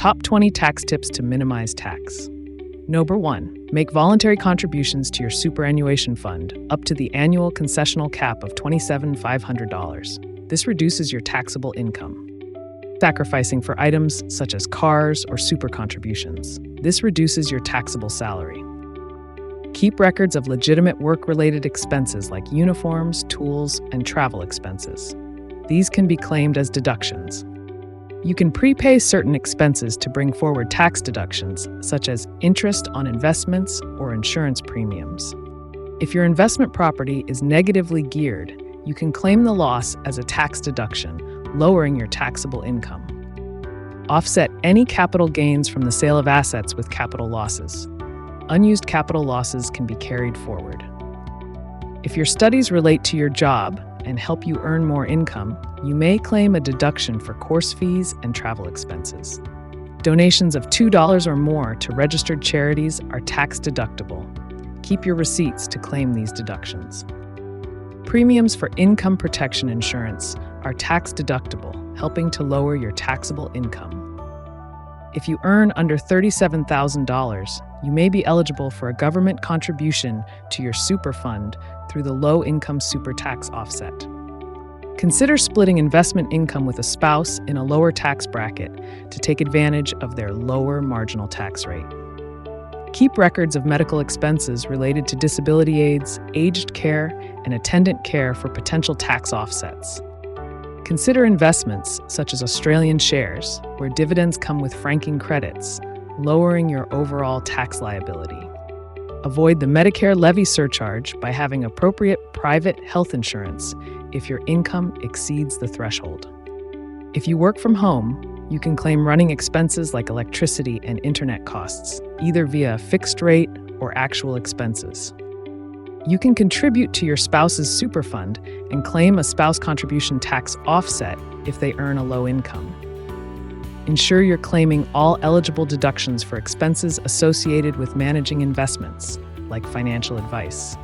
Top 20 tax tips to minimize tax. Number 1. Make voluntary contributions to your superannuation fund up to the annual concessional cap of $27,500. This reduces your taxable income. Sacrificing for items such as cars or super contributions. This reduces your taxable salary. Keep records of legitimate work-related expenses like uniforms, tools, and travel expenses. These can be claimed as deductions. You can prepay certain expenses to bring forward tax deductions, such as interest on investments or insurance premiums. If your investment property is negatively geared, you can claim the loss as a tax deduction, lowering your taxable income. Offset any capital gains from the sale of assets with capital losses. Unused capital losses can be carried forward. If your studies relate to your job and help you earn more income, you may claim a deduction for course fees and travel expenses. Donations of $2 or more to registered charities are tax deductible. Keep your receipts to claim these deductions. Premiums for income protection insurance are tax deductible, helping to lower your taxable income. If you earn under $37,000, you may be eligible for a government contribution to your super fund through the low-income super tax offset. Consider splitting investment income with a spouse in a lower tax bracket to take advantage of their lower marginal tax rate. Keep records of medical expenses related to disability aids, aged care, and attendant care for potential tax offsets. Consider investments such as Australian shares, where dividends come with franking credits, lowering your overall tax liability. Avoid the Medicare levy surcharge by having appropriate private health insurance if your income exceeds the threshold. If you work from home, you can claim running expenses like electricity and internet costs, either via a fixed rate or actual expenses. You can contribute to your spouse's super fund and claim a spouse contribution tax offset if they earn a low income. Ensure you're claiming all eligible deductions for expenses associated with managing investments, like financial advice.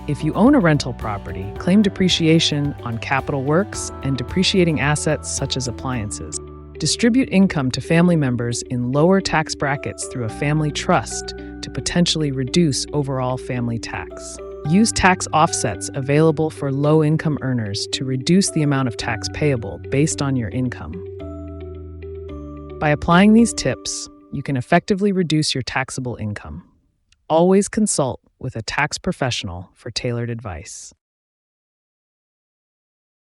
If you own a rental property, claim depreciation on capital works and depreciating assets such as appliances. Distribute income to family members in lower tax brackets through a family trust to potentially reduce overall family tax. Use tax offsets available for low-income earners to reduce the amount of tax payable based on your income. By applying these tips, you can effectively reduce your taxable income. Always consult with a tax professional for tailored advice.